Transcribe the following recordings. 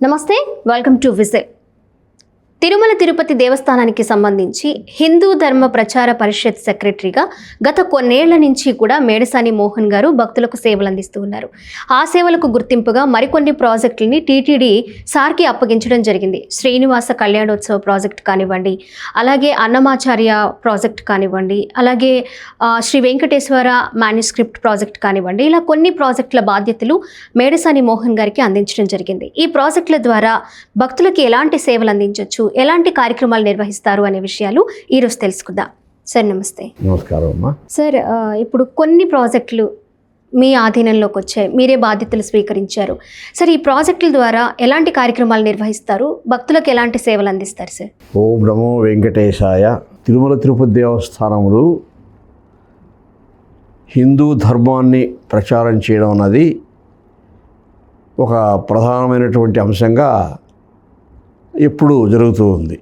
నమస్తే, welcome to visit. Tirumala Tirupati దేవస్థానానికి సంబంధించి హిందూ ధర్మ ప్రచార పరిషత్ సెక్రటరీగా గత కొన్నేళ్ల నుంచి కూడా మేడసాని మోహన్ గారు భక్తులకు సేవలు అందిస్తూ ఉన్నారు. ఆ సేవలకు గుర్తింపుగా మరికొన్ని ప్రాజెక్టులని టీటీడీ సార్కి అప్పగించడం జరిగింది. శ్రీనివాస కళ్యాణోత్సవ ప్రాజెక్ట్ కానివ్వండి, అలాగే అన్నమాచార్య ప్రాజెక్ట్ కానివ్వండి, అలాగే శ్రీ వెంకటేశ్వర మాన్యుస్క్రిప్ట్ ప్రాజెక్ట్ కానివ్వండి, ఇలా కొన్ని ప్రాజెక్టుల బాధ్యతలు మేడసాని మోహన్ గారికి అందించడం జరిగింది. ఈ ప్రాజెక్టుల ద్వారా భక్తులకి ఎలాంటి సేవలు అందించవచ్చు, ఎలాంటి కార్యక్రమాలు నిర్వహిస్తారు అనే విషయాలు ఈరోజు తెలుసుకుందాం. సార్ నమస్తే. నమస్కారం అమ్మా. సార్, ఇప్పుడు కొన్ని ప్రాజెక్టులు మీ ఆధీనంలోకి వచ్చాయి, మీరే బాధ్యతలు స్వీకరించారు. సార్, ఈ ప్రాజెక్టుల ద్వారా ఎలాంటి కార్యక్రమాలు నిర్వహిస్తారు, భక్తులకు ఎలాంటి సేవలు అందిస్తారు సార్? ఓం నమో వెంకటేశాయ. తిరుమల తిరుపతి దేవస్థానములు హిందూ ధర్మాన్ని ప్రచారం చేయడం అన్నది ఒక ప్రధానమైనటువంటి అంశంగా ఎప్పుడూ జరుగుతూ ఉంది.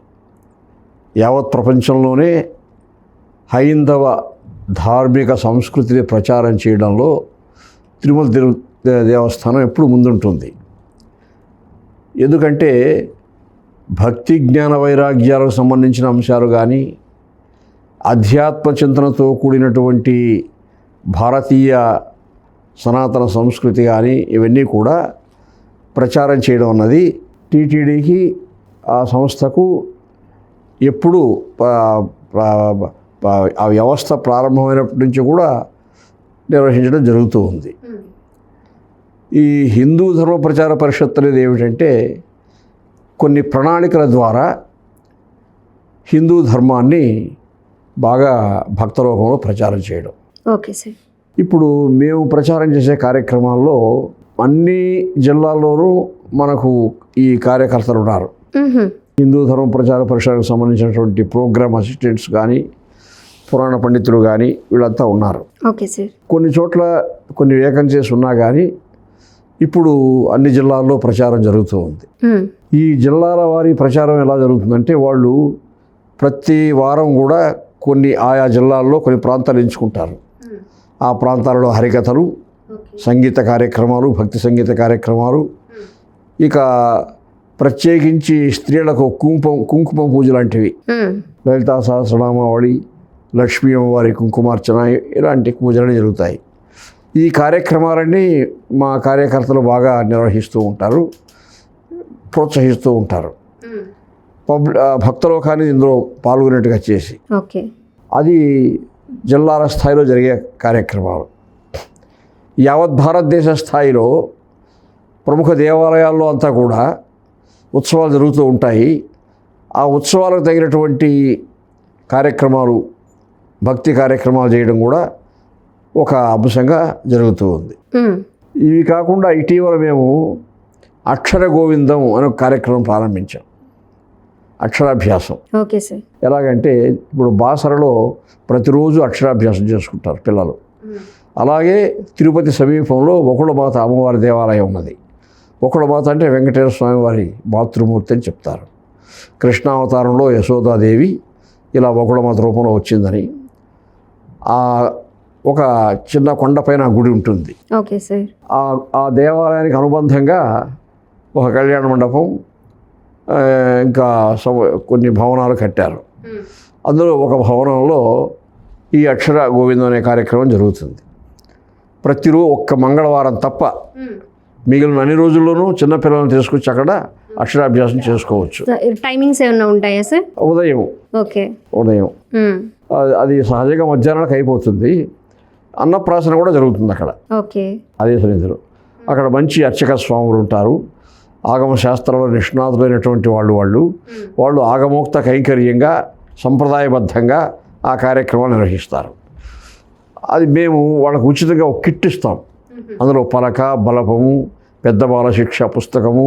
యావత్ ప్రపంచంలోనే హైందవ ధార్మిక సంస్కృతిని ప్రచారం చేయడంలో తిరుమల దేవస్థానం ఎప్పుడు ముందుంటుంది. ఎందుకంటే భక్తి జ్ఞాన వైరాగ్యాలకు సంబంధించిన అంశాలు కానీ, అధ్యాత్మ చింతనతో కూడినటువంటి భారతీయ సనాతన సంస్కృతి కానీ, ఇవన్నీ కూడా ప్రచారం చేయడం అన్నది టీటీడీకి, ఆ సంస్థకు ఎప్పుడు ఆ వ్యవస్థ ప్రారంభమైనప్పటి నుంచి కూడా నిర్వహించడం జరుగుతూ ఉంది. ఈ హిందూ ధర్మ ప్రచార పరిషత్ అనేది ఏమిటంటే కొన్ని ప్రణాళికల ద్వారా హిందూ ధర్మాన్ని బాగా భక్తలోకంలో ప్రచారం చేయడం. Okay sir. ఇప్పుడు మేము ప్రచారం చేసే కార్యక్రమాల్లో అన్ని జిల్లాల్లోనూ మనకు ఈ కార్యకర్తలు ఉన్నారు. హిందూ ధర్మ ప్రచార పరిషత్కు సంబంధించినటువంటి ప్రోగ్రామ్ అసిస్టెంట్స్ కానీ, పురాణ పండితులు కానీ, వీళ్ళంతా ఉన్నారు. Okay sir. కొన్ని చోట్ల కొన్ని వేకెన్సీస్ ఉన్నా కానీ ఇప్పుడు అన్ని జిల్లాల్లో ప్రచారం జరుగుతూ ఉంది. ఈ జిల్లాల వారి ప్రచారం ఎలా జరుగుతుందంటే వాళ్ళు ప్రతి వారం కూడా కొన్ని ఆయా జిల్లాల్లో కొన్ని ప్రాంతాలు ఎంచుకుంటారు. ఆ ప్రాంతాలలో హరికథలు, సంగీత కార్యక్రమాలు, భక్తి సంగీత కార్యక్రమాలు, ఇక ప్రత్యేకించి స్త్రీలకు కుంకుమ పూజ లాంటివి, లలితా సహస్రనామావళి, లక్ష్మీ అమ్మవారి కుంకుమార్చన, ఇలాంటి పూజలు జరుగుతాయి. ఈ కార్యక్రమాలన్నీ మా కార్యకర్తలు బాగా నిర్వహిస్తూ ఉంటారు, ప్రోత్సహిస్తూ ఉంటారు. భక్తలోకాన్ని ఇందులో పాల్గొనేట్టుగా చేసి, అది జిల్లాల స్థాయిలో జరిగే కార్యక్రమాలు. యావత్ భారతదేశ స్థాయిలో ప్రముఖ దేవాలయాల్లో అంతా కూడా ఉత్సవాలు జరుగుతూ ఉంటాయి. ఆ ఉత్సవాలకు తగినటువంటి కార్యక్రమాలు, భక్తి కార్యక్రమాలు చేయడం కూడా ఒక అంశంగా జరుగుతూ ఉంది. ఇవి కాకుండా ఇటీవల మేము అక్షర గోవిందం అనే కార్యక్రమం ప్రారంభించాం. అక్షరాభ్యాసం. Okay sir. ఎలాగంటే ఇప్పుడు బాసరలో ప్రతిరోజు అక్షరాభ్యాసం చేసుకుంటారు పిల్లలు. అలాగే తిరుపతి సమీపంలో ఒకళ్ళమాత అమ్మవారి దేవాలయం ఉన్నది. ఒకళ్ళమాత అంటే వెంకటేశ్వర స్వామి వారి మాతృమూర్తి అని చెప్తారు. కృష్ణావతారంలో యశోదాదేవి ఇలా ఒకళ్ళమాత రూపంలో వచ్చిందని, ఒక చిన్న కొండపైన గుడి ఉంటుంది. Okay sir. ఆ దేవాలయానికి అనుబంధంగా ఒక కళ్యాణ మండపం, ఇంకా కొన్ని భవనాలు కట్టారు. అందులో ఒక భవనంలో ఈ అక్షర గోవిందం అనే కార్యక్రమం జరుగుతుంది. ప్రతిరోజు ఒక్క మంగళవారం తప్ప మిగిలిన అన్ని రోజుల్లోనూ చిన్నపిల్లలను తీసుకొచ్చి అక్కడ అక్షరాభ్యాసం చేసుకోవచ్చు. టైమింగ్స్ ఏమైనా ఉంటాయా సార్? ఉదయం. ఓకే. ఉదయం అది సహజంగా మధ్యాహ్నానికి అయిపోతుంది. అన్నప్రాసన కూడా జరుగుతుంది అక్కడ. ఓకే. అదే సన్నిధిలో అక్కడ మంచి అర్చక స్వాములు ఉంటారు. ఆగమ శాస్త్రంలో నిష్ణాతులైనటువంటి వాళ్ళు ఆగమోక్త కైంకర్యంగా సంప్రదాయబద్ధంగా ఆ కార్యక్రమాలు నిర్వహిస్తారు. అది మేము వాళ్ళకు ఉచితంగా ఒక కిట్ ఇస్తాం. అందులో పలక, బలపము, పెద్ద బాల శిక్ష పుస్తకము,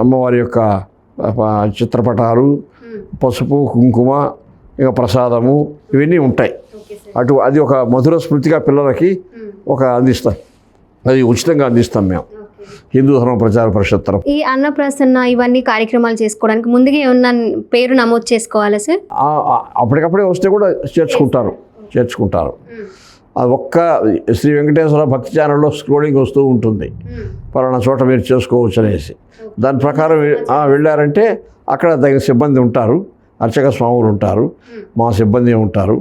అమ్మవారి యొక్క చిత్రపటాలు, పసుపు, కుంకుమ, ఇంకా ప్రసాదము, ఇవన్నీ ఉంటాయి. అది ఒక మధుర స్మృతిగా పిల్లలకి అందిస్తాం. అది ఉచితంగా అందిస్తాం మేము హిందూ ధర్మ ప్రచార పరిషత్ తరఫు. ఈ అన్నప్రాసన్న ఇవన్నీ కార్యక్రమాలు చేసుకోవడానికి ముందుగా ఏమన్నా పేరు నమోదు చేసుకోవాలా సార్? అప్పటికప్పుడే వస్తే కూడా చేర్చుకుంటారు. అది ఒక్క శ్రీ వెంకటేశ్వర భక్తి ఛానల్లో స్క్రోలింగ్ వస్తూ ఉంటుంది, పలానా చోట మీరు చేసుకోవచ్చు అనేసి. దాని ప్రకారం వెళ్ళారంటే అక్కడ తగిన సిబ్బంది ఉంటారు, అర్చక స్వాములు ఉంటారు, మా సిబ్బంది ఉంటారు,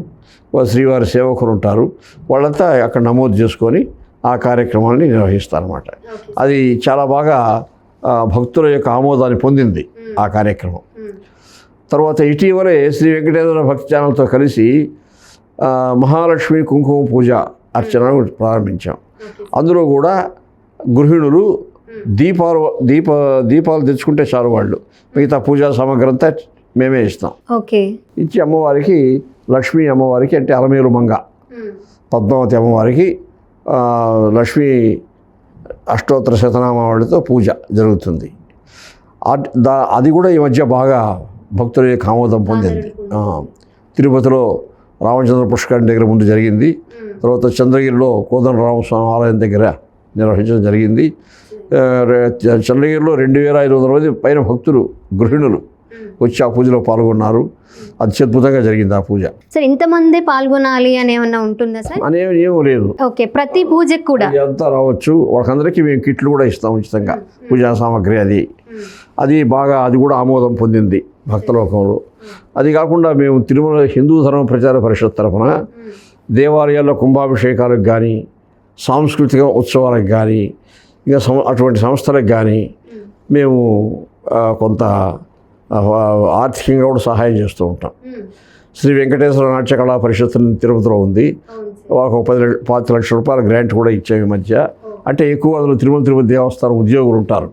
శ్రీవారి సేవకులు ఉంటారు. వాళ్ళంతా అక్కడ నమోదు చేసుకొని ఆ కార్యక్రమాన్ని నిర్వహిస్తారన్నమాట. అది చాలా బాగా భక్తుల యొక్క ఆమోదాన్ని పొందింది ఆ కార్యక్రమం. తర్వాత ఇటీవలే శ్రీ వెంకటేశ్వర భక్తి ఛానల్తో కలిసి మహాలక్ష్మి కుంకుమ పూజ అర్చన ప్రారంభించాం. అందులో కూడా గృహిణులు దీపాలు తెచ్చుకుంటే చాలు, వాళ్ళు మిగతా పూజా సామాగ్రి అంతా మేమే ఇస్తాం. ఇచ్చి అమ్మవారికి, లక్ష్మీ అమ్మవారికి అంటే అలమేలు మంగ పద్మావతి అమ్మవారికి లక్ష్మీ అష్టోత్తర శతనామావళితో పూజ జరుగుతుంది. అది కూడా ఈ మధ్య బాగా భక్తుల యొక్క ఆమోదం పొందింది. తిరుపతిలో రామచంద్ర పుష్కరం దగ్గర ముందు జరిగింది, తర్వాత చంద్రగిరిలో కోదండరామస్వామి ఆలయం దగ్గర నిర్వహించడం జరిగింది. చంద్రగిరిలో 2500 మంది పైన భక్తులు, గృహిణులు వచ్చి ఆ పూజలో పాల్గొన్నారు. అత్యద్భుతంగా జరిగింది ఆ పూజ. సార్ ఇంతమంది పాల్గొనాలి అని ఏమన్నా ఉంటుందా సార్? అనేవి ఏమీ లేదు. ఓకే, ప్రతి పూజకు కూడా అంతా రావచ్చు. వాళ్ళకందరికీ మేము కిట్లు కూడా ఇస్తాం ఉచితంగా, పూజా సామాగ్రి. అది బాగా, అది కూడా ఆమోదం పొందింది భక్తలోకంలో. అది కాకుండా మేము తిరుమల హిందూ ధర్మ ప్రచార పరిషత్ తరఫున దేవాలయాల్లో కుంభాభిషేకాలకు కానీ, సాంస్కృతిక ఉత్సవాలకు కానీ, ఇంకా అటువంటి సంస్థలకు కానీ మేము కొంత ఆర్థికంగా కూడా సహాయం చేస్తూ ఉంటాం. శ్రీ వెంకటేశ్వర నాట్య కళా పరిషత్ తిరుపతిలో ఉంది, వాళ్ళకు 10 లక్షల రూపాయల గ్రాంట్ కూడా ఇచ్చాము ఈ మధ్య. అంటే ఎక్కువ అందులో తిరుపతి దేవస్థానం ఉద్యోగులు ఉంటారు,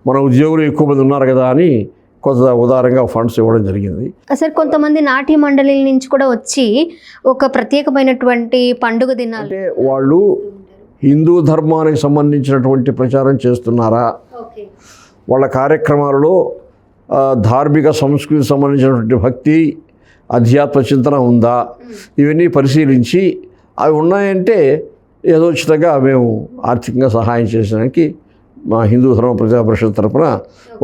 మన ఉద్యోగులు ఎక్కువ మంది ఉన్నారు కదా అని కొంత ఉదారంగా ఫండ్స్ ఇవ్వడం జరిగింది. సార్ కొంతమంది నాట్య మండలిల నుంచి కూడా వచ్చి ఒక ప్రత్యేకమైనటువంటి పండుగ దినాలు అంటే వాళ్ళు హిందూ ధర్మానికి సంబంధించినటువంటి ప్రచారం చేస్తున్నారా, వాళ్ళ కార్యక్రమాలలో ధార్మిక సంస్కృతికి సంబంధించినటువంటి భక్తి, అధ్యాత్మ చింతన ఉందా, ఇవన్నీ పరిశీలించి అవి ఉన్నాయంటే యథోచితంగా మేము ఆర్థికంగా సహాయం చేసడానికి మా హిందూ ధర్మ ప్రచార పరిషత్ తరఫున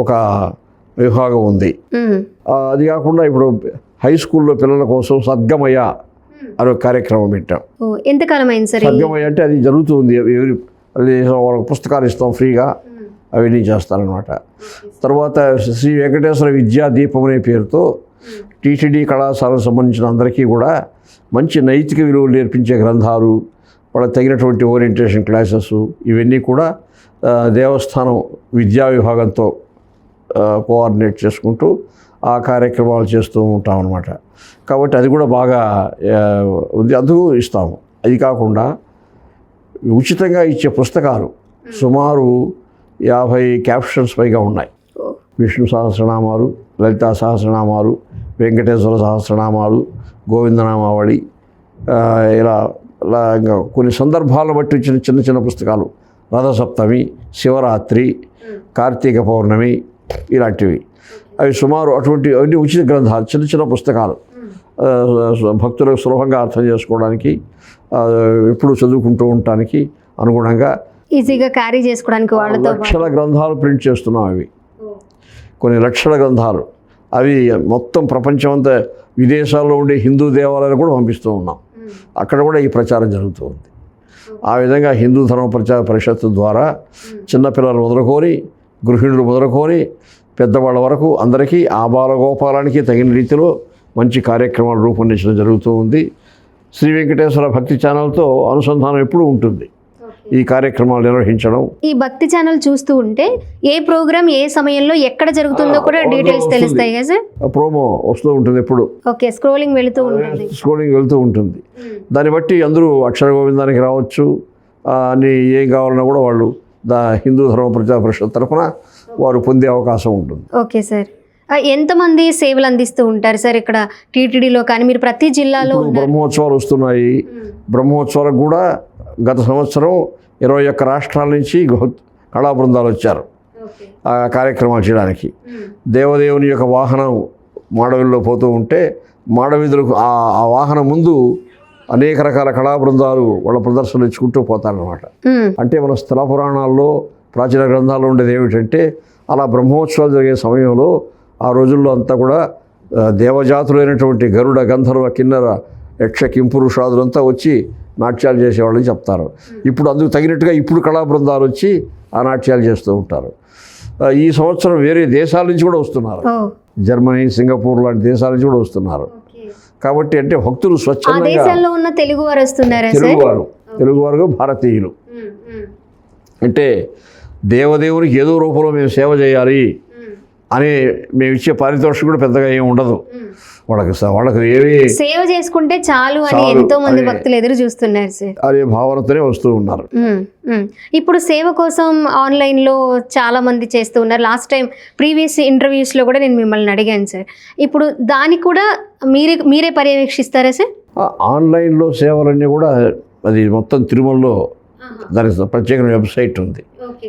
ఒక విభాగం ఉంది. అది కాకుండా ఇప్పుడు హై స్కూల్లో పిల్లల కోసం సద్గమయ అనే కార్యక్రమం పెట్టాం. ఎంతకాలం అయింది సార్ సద్గమయ అంటే? అది జరుగుతుంది, వాళ్ళకి పుస్తకాలు ఇస్తాం ఫ్రీగా, అవన్నీ చేస్తారనమాట. తర్వాత శ్రీ వెంకటేశ్వర విద్యా దీపం అనే పేరుతో టీటీడీ కళాశాలకు సంబంధించిన అందరికీ కూడా మంచి నైతిక విలువలు నేర్పించే గ్రంథాలు, వాళ్ళకి తగినటువంటి ఓరియంటేషన్ క్లాసెస్, ఇవన్నీ కూడా దేవస్థానం విద్యా విభాగంతో కోఆర్డినేట్ చేసుకుంటూ ఆ కార్యక్రమాలు చేస్తూ ఉంటాం అన్నమాట. కాబట్టి అది కూడా బాగా ఉంది, అందుకు ఇస్తాము. అది కాకుండా ఉచితంగా ఇచ్చే పుస్తకాలు సుమారు 50 క్యాప్షన్స్ పైగా ఉన్నాయి. విష్ణు సహస్రనామాలు, లలితా సహస్రనామాలు, వెంకటేశ్వర సహస్రనామాలు, గోవిందనామావళి, ఇలా ఇంకా కొన్ని సందర్భాలను బట్టి చిన్న చిన్న పుస్తకాలు, రథసప్తమి, శివరాత్రి, కార్తీక పౌర్ణమి, ఇలాంటివి. అవి సుమారు అన్ని ఉచిత గ్రంథాలు, చిన్న పుస్తకాలు భక్తులకు సులభంగా అర్థం చేసుకోవడానికి, ఎప్పుడు చదువుకుంటూ ఉండటానికి అనుగుణంగా ఈజీగా క్యారీ చేసుకోవడానికి వాళ్ళతో లక్షల గ్రంథాలు ప్రింట్ చేస్తున్నాం. అవి కొన్ని లక్షల గ్రంథాలు, అవి మొత్తం ప్రపంచమంతా విదేశాల్లో ఉండే హిందూ దేవాలయాలు కూడా పంపిస్తూ ఉన్నాం. అక్కడ కూడా ఈ ప్రచారం జరుగుతూ ఉంది. ఆ విధంగా హిందూ ధర్మ ప్రచార పరిషత్ ద్వారా చిన్నపిల్లలు మొదలుకొని, గృహిణులు మొదలుకొని, పెద్దవాళ్ళ వరకు అందరికీ ఆబాలగోపాలానికి తగిన రీతిలో మంచి కార్యక్రమాలు రూపొందించడం జరుగుతూ ఉంది. శ్రీ వెంకటేశ్వర భక్తి ఛానల్తో అనుసంధానం ఎప్పుడూ ఉంటుంది ఈ కార్యక్రమాలు నిర్వహించడం. ఈ భక్తి ఛానల్ చూస్తూ ఉంటే ఏ ప్రోగ్రామ్ ఏ సమయంలో ఎక్కడ జరుగుతుందో కూడా డీటెయిల్స్ తెలుస్తాయి కదా సార్? ప్రోమో వస్తూ ఉంటుంది ఎప్పుడు. ఓకే, స్క్రోలింగ్ వెళుతూ ఉంటుంది. దాన్ని బట్టి అందరూ అక్షర గోవిందానికి రావచ్చు. అని ఏం కావాలన్నా కూడా వాళ్ళు హిందూ ధర్మ ప్రచార పరిషత్ తరఫున వారు పొందే అవకాశం ఉంటుంది. ఓకే సార్, ఎంతమంది సేవలు అందిస్తూ ఉంటారు సార్ ఇక్కడ టీటీడీలో? కానీ మీరు ప్రతి జిల్లాలో బ్రహ్మోత్సవాలు వస్తున్నాయి. బ్రహ్మోత్సవాలకు కూడా గత సంవత్సరం 21 రాష్ట్రాల నుంచి కళా బృందాలు వచ్చారు ఆ కార్యక్రమాలు చేయడానికి. దేవదేవుని యొక్క వాహనం మాడవీధిలో పోతూ ఉంటే మాడవీధులకు ఆ వాహనం ముందు అనేక రకాల కళా బృందాలు వాళ్ళ ప్రదర్శనలు ఇచ్చుకుంటూ పోతారనమాట. అంటే మన స్థల పురాణాల్లో, ప్రాచీన గ్రంథాల్లో ఉండేది ఏమిటంటే, అలా బ్రహ్మోత్సవాలు జరిగే సమయంలో ఆ రోజుల్లో అంతా కూడా దేవజాతులైనటువంటి గరుడ, గంధర్వ, కిన్నర, యక్ష, కింపురుషాదులంతా వచ్చి నాట్యాలు చేసేవాళ్ళని చెప్తారు. ఇప్పుడు అందుకు తగినట్టుగా ఇప్పుడు కళా బృందాలు వచ్చి ఆ నాట్యాలు చేస్తూ ఉంటారు. ఈ సంవత్సరం వేరే దేశాల నుంచి కూడా వస్తున్నారు. జర్మనీ, సింగపూర్ లాంటి దేశాల నుంచి కూడా వస్తున్నారు. కాబట్టి అంటే భక్తులు స్వచ్ఛందంగా ఉన్న తెలుగువారు వస్తున్నారా? తెలుగువారు భారతీయులు అంటే దేవదేవునికి ఏదో రూపంలో మేము సేవ చేయాలి అని మేము ఇచ్చే పారితోషికం కూడా పెద్దగా ఏమి ఉండదు. వాళ్ళకి ఏమి సేవ చేసుకుంటే చాలు అని ఎంతో మంది భక్తులు ఎదురు చూస్తున్నారు సార్. అదే భావనతోనే వస్తూ ఉన్నారు. ఇప్పుడు సేవ కోసం ఆన్లైన్ లో చాలా మంది చేస్తూ ఉన్నారు. లాస్ట్ టైం ప్రీవియస్ ఇంటర్వ్యూస్ లో కూడా నేను మిమ్మల్ని అడిగాను సార్. ఇప్పుడు దాన్ని కూడా మీరే పర్యవేక్షిస్తారా సార్? ఆన్లైన్లో సేవలన్నీ కూడా అది మొత్తం తిరుమలలో దానికి ప్రత్యేకమైన వెబ్సైట్ ఉంది,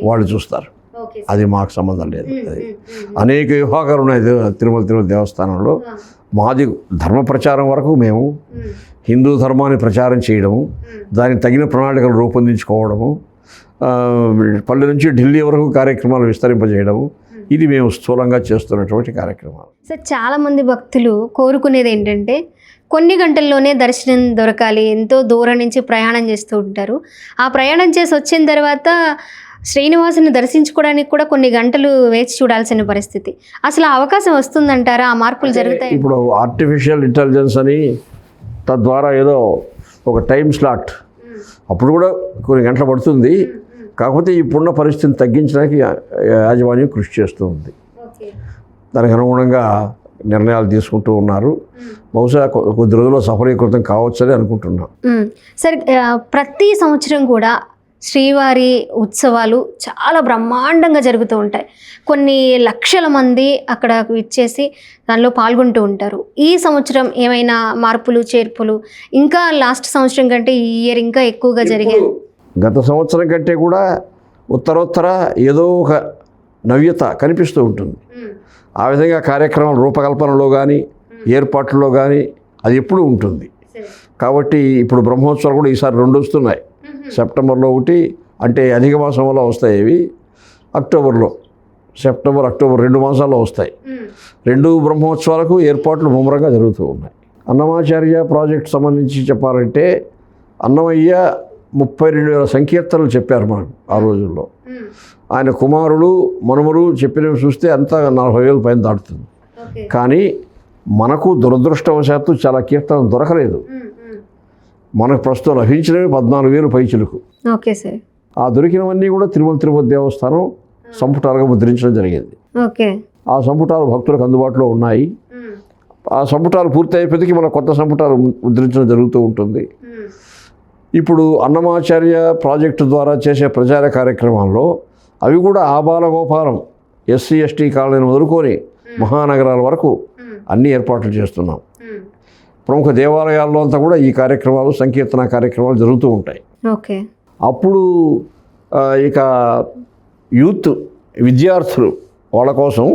వాళ్ళు చూస్తారు. అది మాకు సంబంధం లేదు. అది అనేక విభాగాలు ఉన్నాయి తిరుమల దేవస్థానంలో. మాది ధర్మ ప్రచారం వరకు మేము హిందూ ధర్మాన్ని ప్రచారం చేయడము, దానికి తగిన ప్రణాళికలు రూపొందించుకోవడము, పల్లె నుంచి ఢిల్లీ వరకు కార్యక్రమాలు విస్తరింపజేయడము, ఇది మేము స్థూలంగా చేస్తున్నటువంటి కార్యక్రమాలు. సార్ చాలామంది భక్తులు కోరుకునేది ఏంటంటే కొన్ని గంటల్లోనే దర్శనం దొరకాలి. ఎంతో దూరం నుంచి ప్రయాణం చేస్తూ ఉంటారు. ఆ ప్రయాణం చేసి వచ్చిన తర్వాత శ్రీనివాసుని దర్శించుకోవడానికి కూడా కొన్ని గంటలు వేచి చూడాల్సిన పరిస్థితి. అసలు అవకాశం వస్తుందంటారా? ఆ మార్పులు జరుగుతాయి? ఇప్పుడు ఆర్టిఫిషియల్ ఇంటెలిజెన్స్ అని తద్వారా ఏదో ఒక టైం స్లాట్ అప్పుడు కూడా కొన్ని గంటలు పడుతుంది. కాకపోతే ఇప్పుడున్న పరిస్థితిని తగ్గించడానికి యాజమాన్యం కృషి చేస్తూ ఉంది. దానికి అనుగుణంగా నిర్ణయాలు తీసుకుంటూ ఉన్నారు. బహుశా కొద్ది రోజుల్లో సఫలీకృతం కావచ్చని అనుకుంటున్నాం. సరే, ప్రతి సంవత్సరం కూడా శ్రీవారి ఉత్సవాలు చాలా బ్రహ్మాండంగా జరుగుతూ ఉంటాయి. కొన్ని లక్షల మంది అక్కడ ఇచ్చేసి దానిలో పాల్గొంటూ ఉంటారు. ఈ సంవత్సరం ఏమైనా మార్పులు చేర్పులు ఇంకా లాస్ట్ సంవత్సరం కంటే ఈ ఇయర్ ఇంకా ఎక్కువగా జరిగాయి? గత సంవత్సరం కంటే కూడా ఉత్తరోత్తర ఏదో ఒక నవ్యత కనిపిస్తూ ఉంటుంది. ఆ విధంగా కార్యక్రమం రూపకల్పనలో కానీ ఏర్పాట్లలో కానీ అది ఎప్పుడూ ఉంటుంది. కాబట్టి ఇప్పుడు బ్రహ్మోత్సవాలు కూడా ఈసారి 2 వస్తున్నాయి. సెప్టెంబర్లో ఒకటి, అంటే అధిక మాసం వల్ల వస్తాయి. ఇవి అక్టోబర్లో, సెప్టెంబర్ అక్టోబర్ 2 మాసాల్లో వస్తాయి. 2 బ్రహ్మోత్సవాలకు ఏర్పాట్లు ముమ్మరంగా జరుగుతూ ఉన్నాయి. అన్నమాచార్య ప్రాజెక్ట్ సంబంధించి చెప్పాలంటే అన్నమయ్య 32,000 సంకీర్తనలు చెప్పారు మనకు ఆ రోజుల్లో. ఆయన కుమారుడు మనుమరు చెప్పినవి చూస్తే అంతా 40,000 పైన దాటుతుంది. కానీ మనకు దురదృష్టవశాత్తు చాలా కీర్తనలు దొరకలేదు. మనకు ప్రస్తుతం లభించినవి 14,000 పైచిలకు. Okay sir. ఆ దొరికినవన్నీ కూడా తిరుమల దేవస్థానం సంపుటాలుగా ముద్రించడం జరిగింది. ఓకే. ఆ సంపుటాలు భక్తులకు అందుబాటులో ఉన్నాయి. ఆ సంపుటాలు పూర్తి అయిపోయేకి మన కొత్త సంపుటాలు ముద్రించడం జరుగుతూ ఉంటుంది. ఇప్పుడు అన్నమాచార్య ప్రాజెక్టు ద్వారా చేసే ప్రచార కార్యక్రమాల్లో అవి కూడా ఆబాలగోపాలం ఎస్సీ ఎస్టీ కాలనీని వదులుకొని మహానగరాల వరకు అన్ని ఏర్పాట్లు చేస్తున్నాం. ప్రముఖ దేవాలయాల్లో అంతా కూడా ఈ కార్యక్రమాలు, సంకీర్తన కార్యక్రమాలు జరుగుతూ ఉంటాయి. ఓకే. అప్పుడు ఇక యూత్ విద్యార్థులు వాళ్ళ కోసం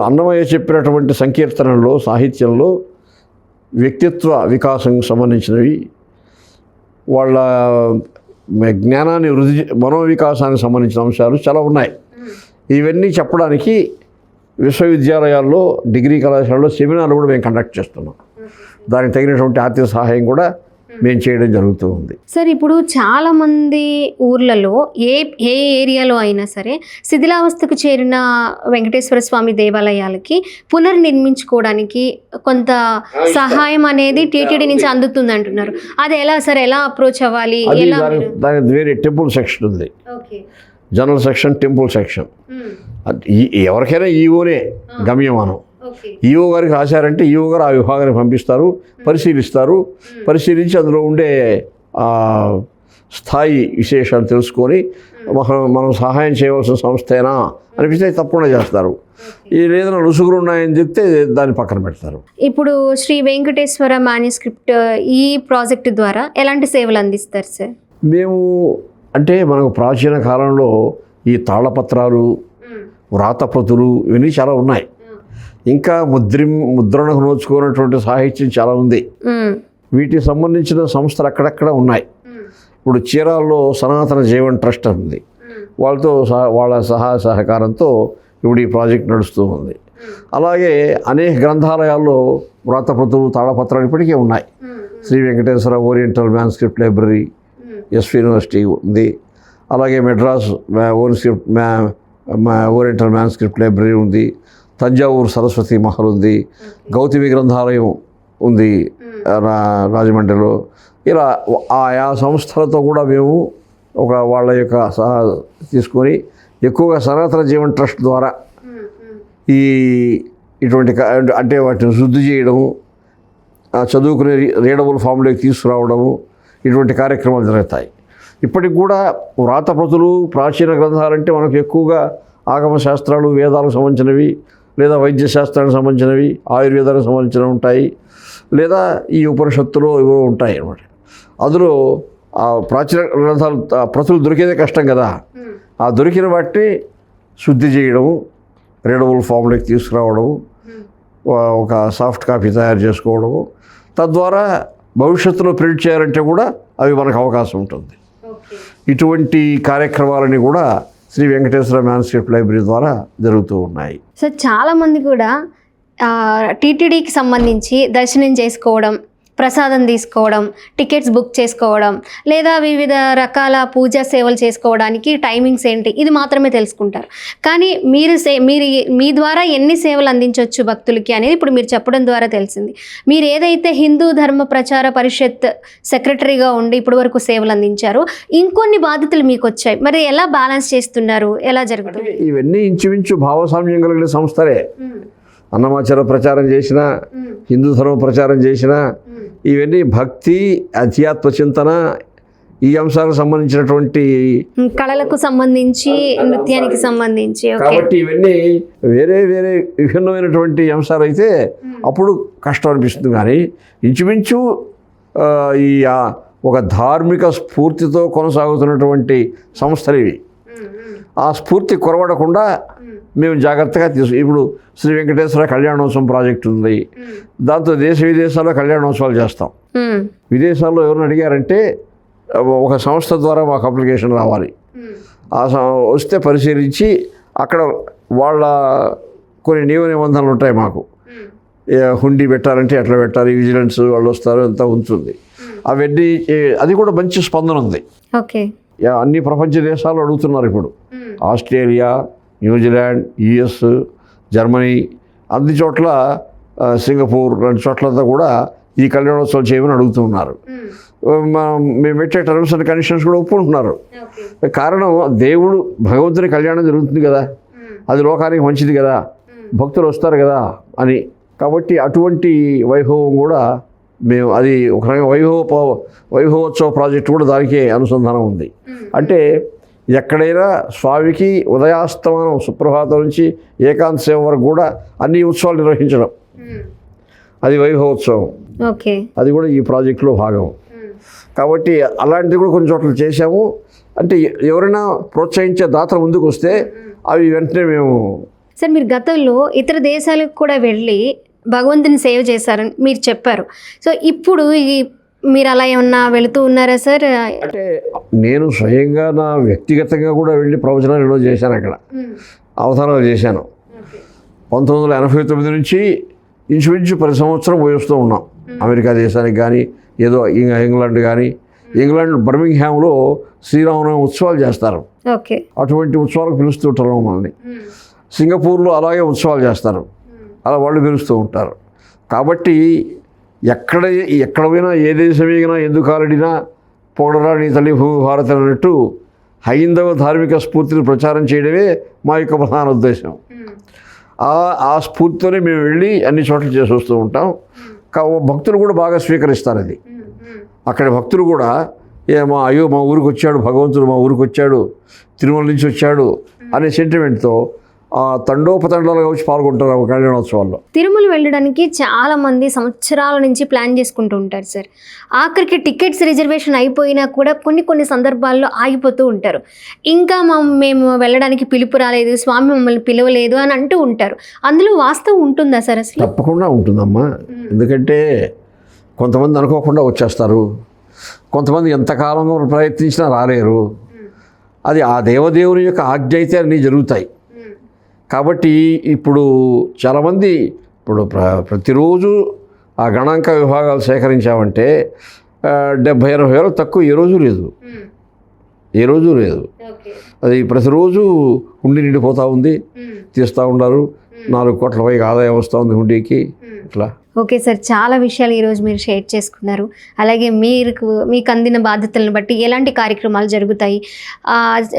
అన్నమయ్య చెప్పినటువంటి సంకీర్తనల్లో, సాహిత్యంలో వ్యక్తిత్వ వికాసం సంబంధించినవి, వాళ్ళ జ్ఞానాన్ని మనోవికాసానికి సంబంధించిన అంశాలు చాలా ఉన్నాయి. ఇవన్నీ చెప్పడానికి విశ్వవిద్యాలయాల్లో, డిగ్రీ కళాశాలలో సెమినార్లు కూడా మేము కండక్ట్ చేస్తున్నాం. దానికి తగినటువంటి ఆర్థిక సహాయం కూడా మేము చేయడం జరుగుతూ ఉంది. సార్, ఇప్పుడు చాలామంది ఊర్లలో ఏ ఏరియాలో అయినా సరే శిథిలావస్థకు చేరిన వెంకటేశ్వర స్వామి దేవాలయాలకి పునర్నిర్మించుకోవడానికి కొంత సహాయం అనేది టీటీడీ నుంచి అందుతుంది అంటున్నారు. అది ఎలా సార్, ఎలా అప్రోచ్ అవ్వాలి? దానికి వేరే టెంపుల్ సెక్షన్ ఉంది. General section, temple section. ఎవరికైనా ఈవోనే గమ్యమానం. ఈవో గారికి రాశారంటే ఈవో గారు ఆ విభాగానికి పంపిస్తారు, పరిశీలిస్తారు. పరిశీలించి అందులో ఉండే స్థాయి విశేషాలు తెలుసుకొని మనం సహాయం చేయవలసిన సంస్థేనా అనిపిస్తే తప్పకుండా చేస్తారు. ఏదైనా రుసుగులు ఉన్నాయని చెప్తే దాన్ని పక్కన పెడతారు. ఇప్పుడు శ్రీ వెంకటేశ్వర మాన్యుస్క్రిప్ట్ ఈ ప్రాజెక్టు ద్వారా ఎలాంటి సేవలు అందిస్తారు సార్? మేము అంటే మనకు ప్రాచీన కాలంలో ఈ తాళపత్రాలు, వ్రాతప్రతులు ఇవన్నీ చాలా ఉన్నాయి. ఇంకా ముద్రణకు నోచుకున్నటువంటి సాహిత్యం చాలా ఉంది. వీటికి సంబంధించిన సంస్థలు అక్కడక్కడ ఉన్నాయి. ఇప్పుడు చీరాల్లో సనాతన జీవన్ ట్రస్ట్ ఉంది. వాళ్ళ సహకారంతో ఇప్పుడు ఈ ప్రాజెక్ట్ నడుస్తూ ఉంది. అలాగే అనేక గ్రంథాలయాల్లో వ్రాతప్రతులు, తాళపత్రాలు ఇప్పటికే ఉన్నాయి. Shri Venkateswara oriental manuscript library SV university ఉంది. అలాగే మెడ్రాస్ ఓరియంటల్ మ్యాన్స్క్రిప్ట్ లైబ్రరీ ఉంది. తంజావూరు సరస్వతి మహల్ ఉంది. గౌతమి గ్రంథాలయం ఉంది రాజమండ్రిలో. ఇలా ఆయా సంస్థలతో కూడా మేము వాళ్ళ యొక్క సహా తీసుకొని ఎక్కువగా సనాతన జీవన్ ట్రస్ట్ ద్వారా ఇటువంటి అంటే వాటిని శుద్ధి చేయడము, చదువుకునే రీడబుల్ ఫామ్లోకి తీసుకురావడము, ఇటువంటి కార్యక్రమాలు జరుగుతాయి. ఇప్పటికి కూడా వ్రాతప్రతులు ప్రాచీన గ్రంథాలంటే మనకు ఎక్కువగా ఆగమ శాస్త్రాలు, వేదాలకు సంబంధించినవి, లేదా వైద్య శాస్త్రానికి సంబంధించినవి, ఆయుర్వేదానికి సంబంధించినవి ఉంటాయి, లేదా ఈ ఉపనిషత్తులో ఇవో ఉంటాయి అన్నమాట. అందులో ఆ ప్రాచీన గ్రంథాలు ప్రతులు దొరికేదే కష్టం కదా. ఆ దొరికిన వాటిని శుద్ధి చేయడము, రీడబుల్ ఫామ్లోకి తీసుకురావడము, ఒక సాఫ్ట్ కాపీ తయారు చేసుకోవడము, తద్వారా భవిష్యత్తులో ప్రింట్ చేయాలంటే కూడా అవి మనకు అవకాశం ఉంటుంది. ఇటువంటి కార్యక్రమాలని కూడా శ్రీ వెంకటేశ్వర మ్యాన్స్క్రిప్ట్ లైబ్రరీ ద్వారా జరుగుతూ ఉన్నాయి. సో చాలామంది కూడా టీటీడీకి సంబంధించి దర్శనం చేసుకోవడం, ప్రసాదం తీసుకోవడం, టికెట్స్ బుక్ చేసుకోవడం, లేదా వివిధ రకాల పూజా సేవలు చేసుకోవడానికి టైమింగ్స్ ఏంటి ఇది మాత్రమే తెలుసుకుంటారు. కానీ మీరు మీ ద్వారా ఎన్ని సేవలు అందించవచ్చు భక్తులకి అనేది ఇప్పుడు మీరు చెప్పడం ద్వారా తెలిసింది. మీరు ఏదైతే హిందూ ధర్మ ప్రచార పరిషత్ సెక్రటరీగా ఉండి ఇప్పటి వరకు సేవలు అందించారో ఇంకొన్ని బాధ్యతలు మీకు వచ్చాయి. మరి ఎలా బ్యాలెన్స్ చేస్తున్నారు, ఎలా జరుగుతుంది? ఇవన్నీ ఇంచుమించు భావసామ్యం కలిగిన సంస్థలే. అన్నమాచార ప్రచారం చేసిన, హిందూ ధర్మ ప్రచారం చేసిన, ఇవన్నీ భక్తి, అధ్యాత్మ చింతన, ఈ అంశాలకు సంబంధించినటువంటి, కళలకు సంబంధించి, నృత్యానికి సంబంధించి. కాబట్టి ఇవన్నీ వేరే వేరే విభిన్నమైనటువంటి అంశాలు అయితే అప్పుడు కష్టం అనిపిస్తుంది. కానీ ఇంచుమించు ఈ ఒక ధార్మిక స్ఫూర్తితో కొనసాగుతున్నటువంటి సంస్థలు ఇవి. ఆ స్ఫూర్తి కొరవడకుండా మేము జాగ్రత్తగా ఇప్పుడు శ్రీ వెంకటేశ్వర కళ్యాణోత్సవం ప్రాజెక్ట్ ఉంది. దాంతో దేశ విదేశాల్లో కళ్యాణోత్సవాలు చేస్తాం. విదేశాల్లో ఎవరిని అడిగారంటే ఒక సంస్థ ద్వారా మాకు అప్లికేషన్ రావాలి. వస్తే పరిశీలించి అక్కడ వాళ్ళ కొన్ని నియమ నిబంధనలు ఉంటాయి. మాకు హుండీ పెట్టాలంటే ఎట్లా పెట్టాలి, విజిలెన్స్ వాళ్ళు వస్తారు, అంతా ఉంటుంది. అవన్నీ అది కూడా మంచి స్పందన ఉంది. అన్ని ప్రపంచ దేశాలు అడుగుతున్నారు ఇప్పుడు. ఆస్ట్రేలియా, న్యూజిలాండ్, యుఎస్, జర్మనీ, అన్ని చోట్ల, సింగపూర్, 2 చోట్లంతా కూడా ఈ కళ్యాణోత్సవం చేయమని అడుగుతున్నారు. మేము పెట్టే టర్మ్స్ అండ్ కండిషన్స్ కూడా ఒప్పుకుంటున్నారు. కారణం దేవుడు భగవంతుని కళ్యాణం జరుగుతుంది కదా, అది లోకానికి మంచిది కదా, భక్తులు వస్తారు కదా అని. కాబట్టి అటువంటి వైభవం కూడా మేము, అది ఒక రకంగా వైభవోత్సవ ప్రాజెక్టు కూడా దానికే అనుసంధానం ఉంది. అంటే ఎక్కడైనా స్వామికి ఉదయాస్తమానం సుప్రభాతం నుంచి ఏకాంత సేవ వరకు కూడా అన్ని ఉత్సవాలు నిర్వహించడం, అది వైభవోత్సవం. అది కూడా ఈ ప్రాజెక్టులో భాగం. కాబట్టి అలాంటివి కూడా కొన్ని చోట్ల చేశాము. అంటే ఎవరైనా ప్రోత్సహించే దాతలు ముందుకు వస్తే అవి వెంటనే మేము. సార్, మీరు గతంలో ఇతర దేశాలకు కూడా వెళ్ళి భగవంతుని సేవ చేశారని మీరు చెప్పారు. సో ఇప్పుడు మీరు అలా ఏమన్నా వెళుతూ ఉన్నారా సార్? అంటే నేను స్వయంగా నా వ్యక్తిగతంగా కూడా వెళ్ళి ప్రవచనాలు ఎన్నో చేశాను. అక్కడ అవతారాలు చేశాను. 1989 నుంచి ఇంచుమించు 10 సంవత్సరం పోయి వస్తూ ఉన్నాం. అమెరికా దేశానికి కానీ, ఏదో ఇంగ్లాండ్ కానీ, ఇంగ్లాండ్ బర్మింగ్హామ్లో శ్రీరామనవమి ఉత్సవాలు చేస్తారు. అటువంటి ఉత్సవాలకు పిలుస్తూ ఉంటారు మనల్ని. సింగపూర్లో అలాగే ఉత్సవాలు చేస్తారు, అలా వాళ్ళు పిలుస్తూ ఉంటారు. కాబట్టి ఎక్కడ పోయినా, ఏ దేశం ఎగినా, ఎందుకు ఆలడినా పొగడరా నీ తల్లి భూమి భారత అన్నట్టు హైందవ ధార్మిక స్ఫూర్తిని ప్రచారం చేయడమే మా యొక్క ప్రధాన ఉద్దేశం. ఆ స్ఫూర్తితోనే మేము వెళ్ళి అన్ని చోట్ల చేసి వస్తూ ఉంటాం. భక్తులు కూడా బాగా స్వీకరిస్తారు అది. అక్కడ భక్తులు కూడా అయ్యో మా ఊరికి వచ్చాడు భగవంతుడు, మా ఊరికి వచ్చాడు, తిరుమల నుంచి వచ్చాడు అనే సెంటిమెంట్తో తండోపతండాలుగా వచ్చి పాల్గొంటారు కళ్యాణోత్సవాల్లో. తిరుమల వెళ్ళడానికి చాలా మంది సంవత్సరాల నుంచి ప్లాన్ చేసుకుంటూ ఉంటారు సార్. ఆఖరికి టికెట్స్ రిజర్వేషన్ అయిపోయినా కూడా కొన్ని సందర్భాల్లో ఆగిపోతూ ఉంటారు. ఇంకా మేము వెళ్ళడానికి పిలుపు రాలేదు, స్వామి మమ్మల్ని పిలవలేదు అని అంటూ ఉంటారు. అందులో వాస్తవం ఉంటుందా సార్ అసలు? తప్పకుండా ఉంటుందమ్మా. ఎందుకంటే కొంతమంది అనుకోకుండా వచ్చేస్తారు, కొంతమంది ఎంతకాలం ప్రయత్నించినా రాలేరు. అది ఆ దేవదేవుని యొక్క ఆజ్ఞ అయితే అన్నీ జరుగుతాయి. కాబట్టి ఇప్పుడు చాలామంది ప్రతిరోజు ఆ గణాంక విభాగాలు సేకరించామంటే 70-80 వేలు తక్కువ ఏ రోజు లేదు, ఏ రోజు లేదు. అది ప్రతిరోజు హుండీ నిండిపోతూ ఉంది, తీస్తూ ఉన్నారు. 4 కోట్ల పైగా ఆదాయం వస్తూ ఉంది హుండీకి. ఇట్లా ఓకే సార్, చాలా విషయాలు ఈరోజు మీరు షేర్ చేసుకున్నారు. అలాగే మీకు అందిన బాధ్యతలను బట్టి ఎలాంటి కార్యక్రమాలు జరుగుతాయి,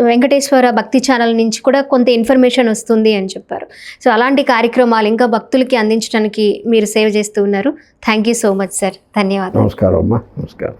వెంకటేశ్వర భక్తి ఛానల్ నుంచి కూడా కొంత ఇన్ఫర్మేషన్ వస్తుంది అని చెప్పారు. సో అలాంటి కార్యక్రమాలు ఇంకా భక్తులకి అందించడానికి మీరు సేవ చేస్తూ ఉన్నారు. Thank you so much sir, ధన్యవాదాలు. నమస్కారం అమ్మా, నమస్కారం.